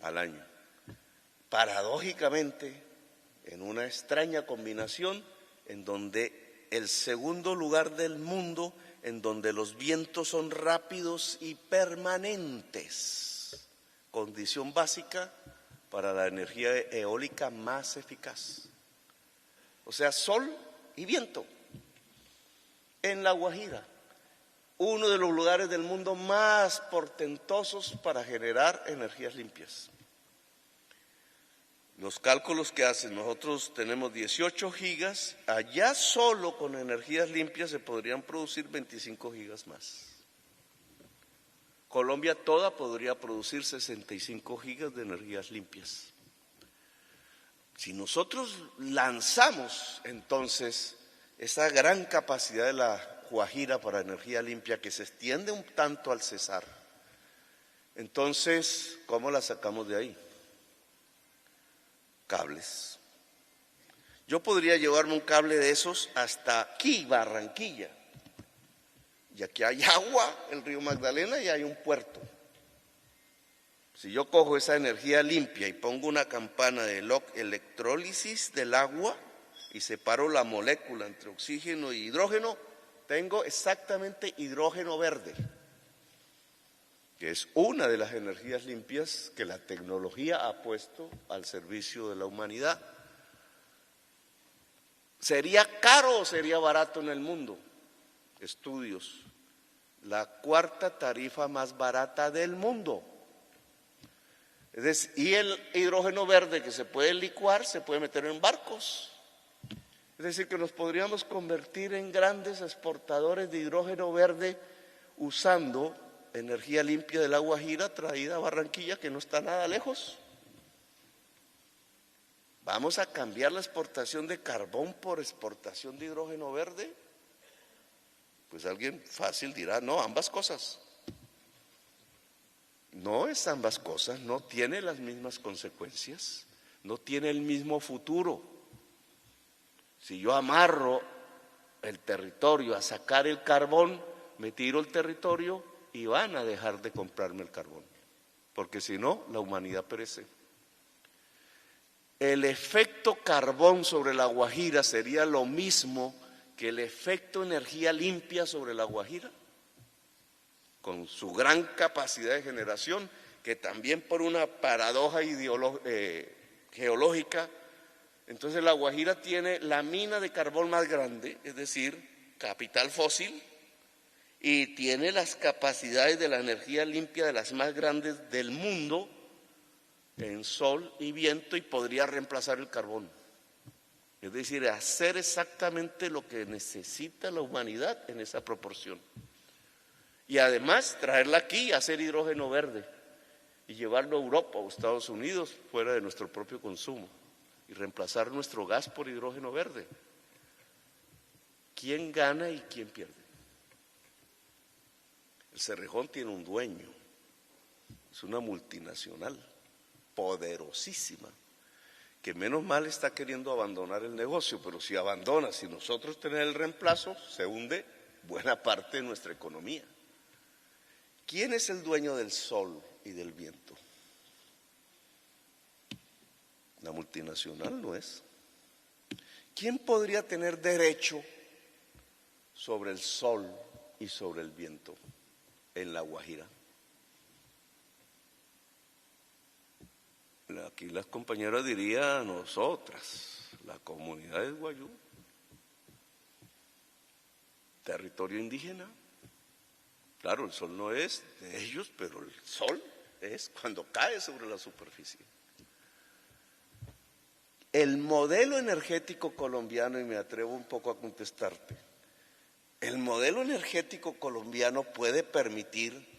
al año. Paradójicamente, en una extraña combinación, en donde el segundo lugar del mundo, en donde los vientos son rápidos y permanentes, condición básica para la energía eólica más eficaz. O sea, sol y viento. En La Guajira, uno de los lugares del mundo más portentosos para generar energías limpias. Los cálculos que hacen, nosotros tenemos 18 gigas, allá solo con energías limpias se podrían producir 25 gigas más. Colombia toda podría producir 65 gigas de energías limpias. Si nosotros lanzamos entonces esa gran capacidad de La Guajira para energía limpia que se extiende un tanto al Cesar, entonces, ¿cómo la sacamos de ahí? Cables. Yo podría llevarme un cable de esos hasta aquí, Barranquilla, y aquí hay agua, el río Magdalena, y hay un puerto. Si yo cojo esa energía limpia y pongo una campana de electrólisis del agua y separo la molécula entre oxígeno y hidrógeno, tengo exactamente hidrógeno verde, que es una de las energías limpias que la tecnología ha puesto al servicio de la humanidad. ¿Sería caro o sería barato en el mundo? Estudios la cuarta tarifa más barata del mundo. Es decir, y el hidrógeno verde que se puede licuar se puede meter en barcos. Es decir, que nos podríamos convertir en grandes exportadores de hidrógeno verde usando energía limpia de La Guajira traída a Barranquilla, que no está nada lejos. ¿Vamos a cambiar la exportación de carbón por exportación de hidrógeno verde? Pues alguien fácil dirá, no, ambas cosas. No es ambas cosas, no tiene las mismas consecuencias, no tiene el mismo futuro. Si yo amarro el territorio a sacar el carbón, me tiro el territorio y van a dejar de comprarme el carbón, porque si no, la humanidad perece. El efecto carbón sobre La Guajira sería lo mismo que el efecto energía limpia sobre La Guajira, con su gran capacidad de generación, que también por una paradoja geológica, entonces La Guajira tiene la mina de carbón más grande, es decir, capital fósil, y tiene las capacidades de la energía limpia de las más grandes del mundo, en sol y viento, y podría reemplazar el carbón. Es decir, hacer exactamente lo que necesita la humanidad en esa proporción. Y además traerla aquí, hacer hidrógeno verde y llevarlo a Europa o Estados Unidos fuera de nuestro propio consumo y reemplazar nuestro gas por hidrógeno verde. ¿Quién gana y quién pierde? El Cerrejón tiene un dueño, es una multinacional poderosísima, que menos mal está queriendo abandonar el negocio, pero si abandona, si nosotros tenemos el reemplazo, se hunde buena parte de nuestra economía. ¿Quién es el dueño del sol y del viento? La multinacional no es. ¿Quién podría tener derecho sobre el sol y sobre el viento en La Guajira? Aquí las compañeras dirían nosotras, la comunidad de Guayú, territorio indígena. Claro, el sol no es de ellos, pero el sol es cuando cae sobre la superficie. El modelo energético colombiano, y me atrevo un poco a contestarte, el modelo energético colombiano puede permitir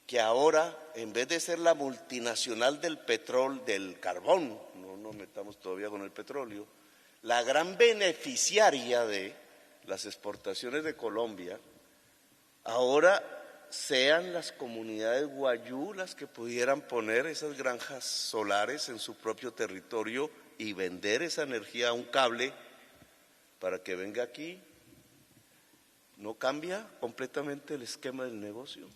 que ahora, en vez de ser la multinacional del petróleo, del carbón, no nos metamos todavía con el petróleo, la gran beneficiaria de las exportaciones de Colombia, ahora sean las comunidades guayú las que pudieran poner esas granjas solares en su propio territorio y vender esa energía a un cable para que venga aquí. ¿No cambia completamente el esquema del negocio?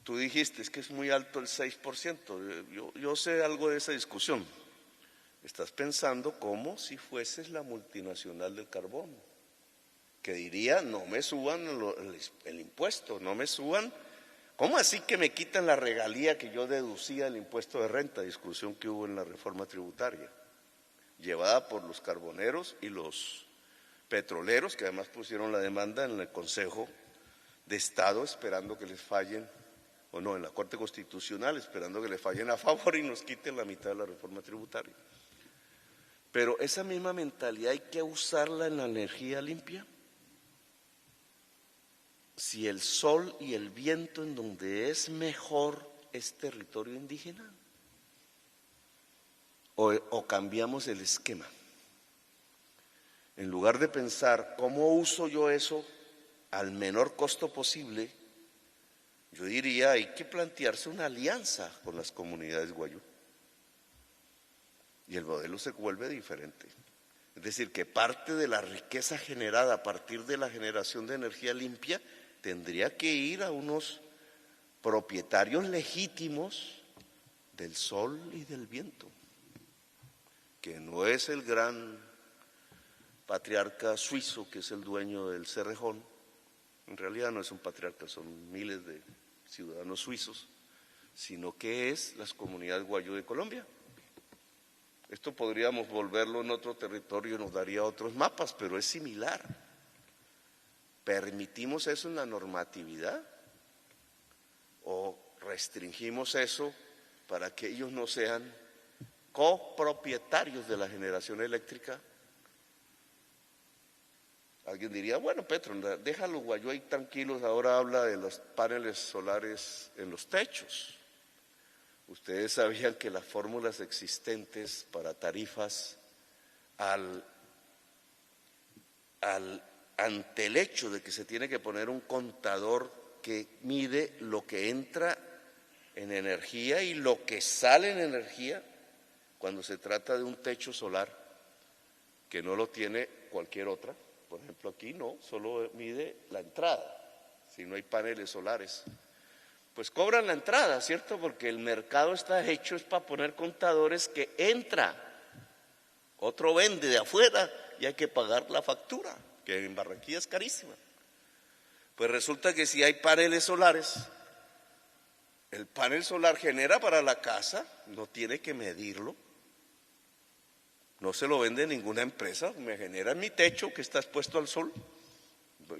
Tú dijiste, es que es muy alto el 6%. Yo sé algo de esa discusión. Estás pensando como si fueses la multinacional del carbón, que diría, no me suban el impuesto, no me suban. ¿Cómo así que me quitan la regalía que yo deducía del impuesto de renta? Discusión que hubo en la reforma tributaria, llevada por los carboneros y los petroleros, que además pusieron la demanda en el Consejo de Estado, esperando que les fallen, o no, en la Corte Constitucional, esperando que le fallen a favor y nos quiten la mitad de la reforma tributaria. Pero esa misma mentalidad hay que usarla en la energía limpia. Si el sol y el viento en donde es mejor es territorio indígena, o cambiamos el esquema. En lugar de pensar cómo uso yo eso al menor costo posible, yo diría hay que plantearse una alianza con las comunidades guayú. Y el modelo se vuelve diferente. Es decir, que parte de la riqueza generada a partir de la generación de energía limpia tendría que ir a unos propietarios legítimos del sol y del viento, que no es el gran patriarca suizo que es el dueño del Cerrejón. En realidad no es un patriarca, son miles de ciudadanos suizos, sino que es las comunidades guayú de Colombia. Esto podríamos volverlo en otro territorio y nos daría otros mapas, pero es similar. ¿permitimos eso en la normatividad? ¿O restringimos eso para que ellos no sean copropietarios de la generación eléctrica? Alguien diría, bueno, Petro, déjalo Guayú ahí tranquilos, ahora habla de los paneles solares en los techos. Ustedes sabían que las fórmulas existentes para tarifas ante el hecho de que se tiene que poner un contador que mide lo que entra en energía y lo que sale en energía cuando se trata de un techo solar, que no lo tiene cualquier otra. Por ejemplo, aquí no, solo mide la entrada, si no hay paneles solares. Pues cobran la entrada, ¿cierto? Porque el mercado está hecho es para poner contadores que entra, otro vende de afuera y hay que pagar la factura, que en Barranquilla es carísima. Pues resulta que si hay paneles solares, el panel solar genera para la casa, no tiene que medirlo, no se lo vende ninguna empresa, me genera en mi techo que está expuesto al sol.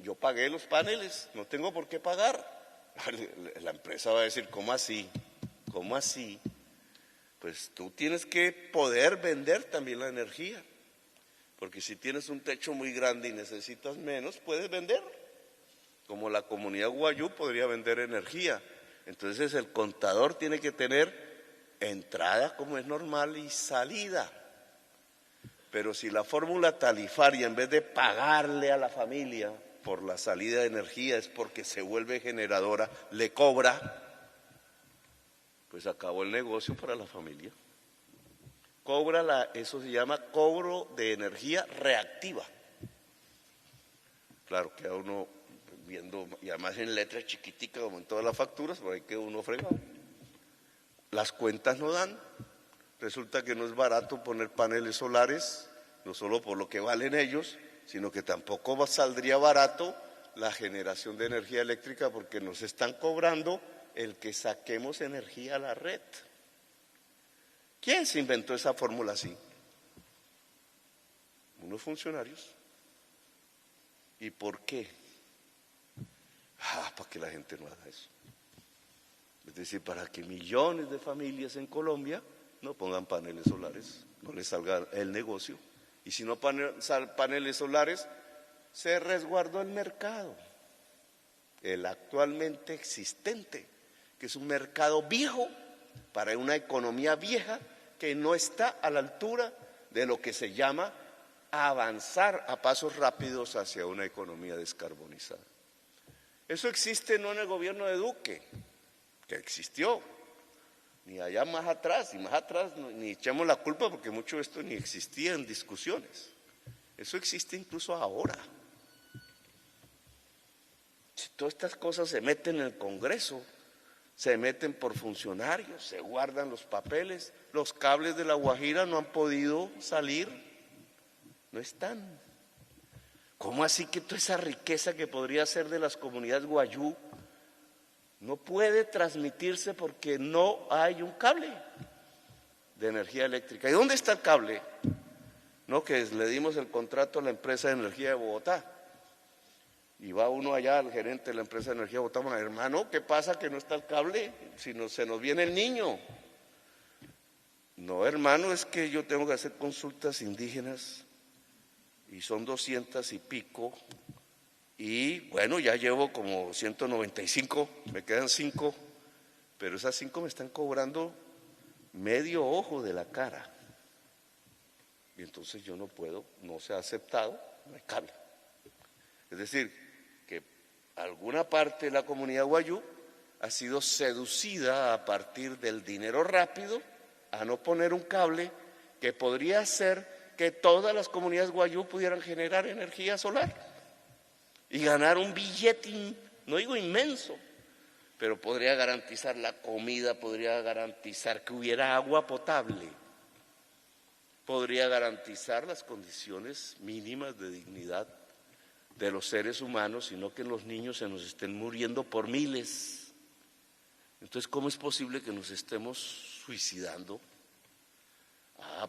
Yo pagué los paneles, no tengo por qué pagar. La empresa va a decir, ¿cómo así? ¿Cómo así? Pues tú tienes que poder vender también la energía, porque si tienes un techo muy grande y necesitas menos, puedes vender, como la comunidad Guayú podría vender energía. Entonces el contador tiene que tener entrada como es normal y salida. Pero si la fórmula tarifaria, en vez de pagarle a la familia por la salida de energía, es porque se vuelve generadora, le cobra, pues acabó el negocio para la familia. Eso se llama cobro de energía reactiva. Claro, queda uno viendo, y además en letra chiquitica como en todas las facturas, por ahí queda uno fregado. Las cuentas no dan. Resulta que no es barato poner paneles solares, no solo por lo que valen ellos, sino que tampoco saldría barato la generación de energía eléctrica porque nos están cobrando el que saquemos energía a la red. ¿Quién se inventó esa fórmula así? Unos funcionarios. ¿Y por qué? Para que la gente no haga eso. Es decir, para que millones de familias en Colombia no pongan paneles solares, no les salga el negocio. Y si no paneles solares, se resguardó el mercado, el actualmente existente, que es un mercado viejo para una economía vieja que no está a la altura de lo que se llama avanzar a pasos rápidos hacia una economía descarbonizada. Eso existe no en el gobierno de Duque, que existió, ni allá más atrás, ni echamos la culpa porque mucho de esto ni existía en discusiones. Eso existe incluso ahora. Si todas estas cosas se meten en el Congreso, se meten por funcionarios, se guardan los papeles, los cables de La Guajira no han podido salir, no están. ¿Cómo así que toda esa riqueza que podría ser de las comunidades Guayú no puede transmitirse porque no hay un cable de energía eléctrica? ¿Y dónde está el cable? No, que le dimos el contrato a la empresa de energía de Bogotá. Y va uno allá al gerente de la empresa de energía de Bogotá, hermano, ¿qué pasa que no está el cable? Si no, se nos viene el niño. No, hermano, es que yo tengo que hacer consultas indígenas y son 200 y pico. Y bueno, ya llevo como 195, me quedan 5, pero esas 5 me están cobrando medio ojo de la cara. Y entonces yo no puedo, no se ha aceptado, no hay cable. Es decir, que alguna parte de la comunidad Guayú ha sido seducida a partir del dinero rápido a no poner un cable que podría hacer que todas las comunidades Guayú pudieran generar energía solar y ganar un billete, no digo inmenso, pero podría garantizar la comida, podría garantizar que hubiera agua potable, podría garantizar las condiciones mínimas de dignidad de los seres humanos, sino que los niños se nos estén muriendo por miles. Entonces, ¿cómo es posible que nos estemos suicidando?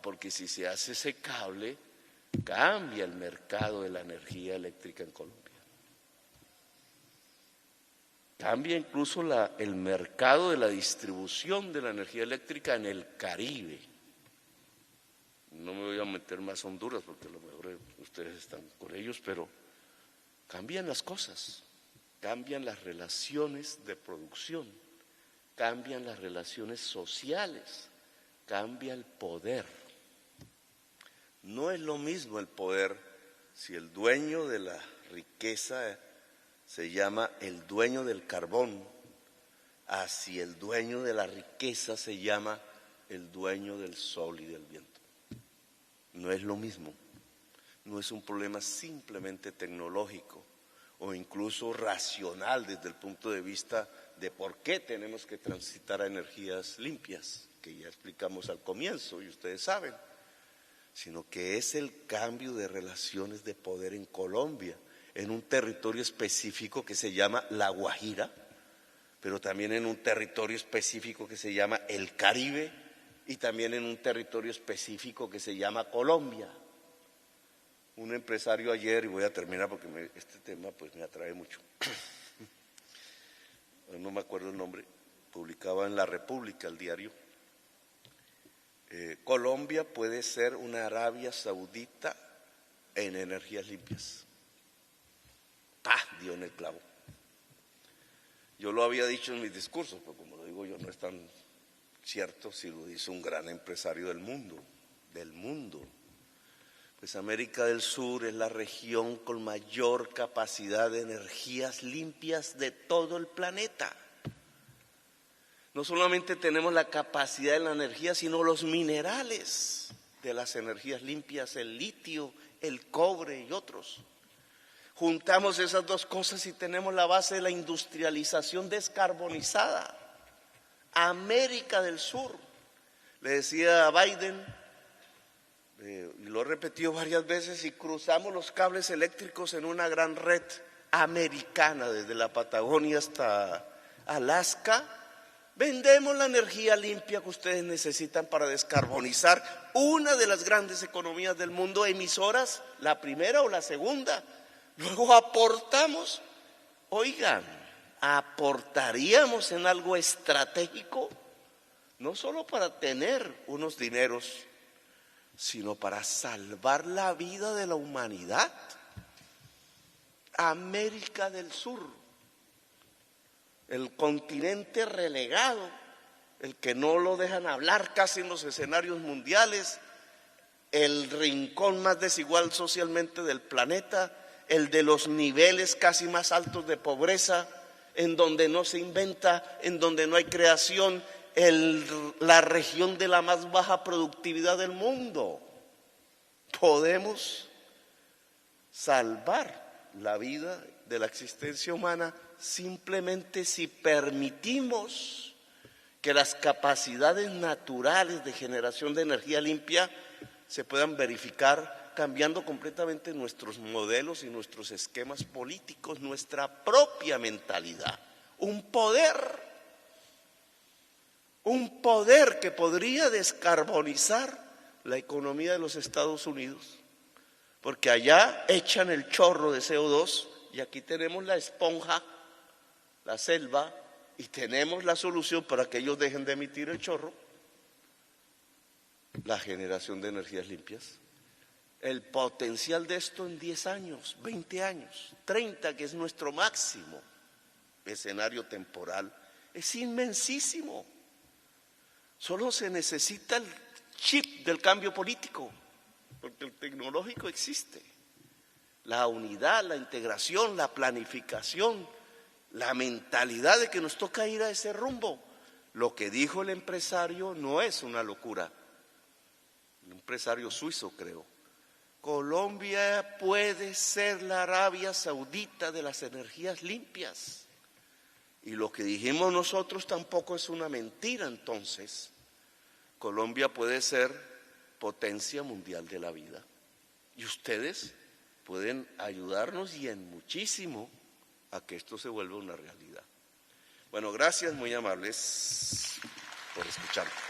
Porque si se hace ese cable, cambia el mercado de la energía eléctrica en Colombia. cambia incluso el mercado de la distribución de la energía eléctrica en el Caribe. No me voy a meter más a Honduras porque a lo mejor ustedes están con ellos, pero cambian las cosas, cambian las relaciones de producción, cambian las relaciones sociales, cambia el poder. No es lo mismo el poder si el dueño de la riqueza se llama el dueño del carbón, a si el dueño de la riqueza se llama el dueño del sol y del viento. No es lo mismo, no es un problema simplemente tecnológico o incluso racional desde el punto de vista de por qué tenemos que transitar a energías limpias, que ya explicamos al comienzo y ustedes saben, sino que es el cambio de relaciones de poder en Colombia, en un territorio específico que se llama La Guajira, pero también en un territorio específico que se llama el Caribe y también en un territorio específico que se llama Colombia. Un empresario ayer, y voy a terminar porque este tema pues me atrae mucho, no me acuerdo el nombre, publicaba en La República, el diario, Colombia puede ser una Arabia Saudita en energías limpias. Dio en el clavo. Yo lo había dicho en mis discursos, pero como lo digo yo no es tan cierto si lo dice un gran empresario del mundo. Pues América del Sur es la región con mayor capacidad de energías limpias de todo el planeta. No solamente tenemos la capacidad de la energía, sino los minerales de las energías limpias, el litio, el cobre y otros. Juntamos esas dos cosas y tenemos la base de la industrialización descarbonizada. América del Sur, le decía a Biden, y lo he repetido varias veces, y cruzamos los cables eléctricos en una gran red americana, desde la Patagonia hasta Alaska, vendemos la energía limpia que ustedes necesitan para descarbonizar una de las grandes economías del mundo, emisoras, la primera o la segunda. Luego aportamos, oigan, aportaríamos en algo estratégico, no solo para tener unos dineros, sino para salvar la vida de la humanidad. América del Sur, el continente relegado, el que no lo dejan hablar casi en los escenarios mundiales, el rincón más desigual socialmente del planeta, el de los niveles casi más altos de pobreza, en donde no se inventa, en donde no hay creación, la región de la más baja productividad del mundo. Podemos salvar la vida de la existencia humana simplemente si permitimos que las capacidades naturales de generación de energía limpia se puedan verificar, cambiando completamente nuestros modelos y nuestros esquemas políticos, nuestra propia mentalidad. Un poder que podría descarbonizar la economía de los Estados Unidos, porque allá echan el chorro de CO2 y aquí tenemos la esponja, la selva, y tenemos la solución para que ellos dejen de emitir el chorro: la generación de energías limpias. El potencial de esto en 10 años, 20 años, 30, que es nuestro máximo escenario temporal, es inmensísimo. Solo se necesita el chip del cambio político, porque el tecnológico existe. La unidad, la integración, la planificación, la mentalidad de que nos toca ir a ese rumbo. Lo que dijo el empresario no es una locura. Un empresario suizo, creo. Colombia puede ser la Arabia Saudita de las energías limpias. Y lo que dijimos nosotros tampoco es una mentira. Entonces, Colombia puede ser potencia mundial de la vida. Y ustedes pueden ayudarnos y en muchísimo a que esto se vuelva una realidad. Bueno, gracias, muy amables por escucharme.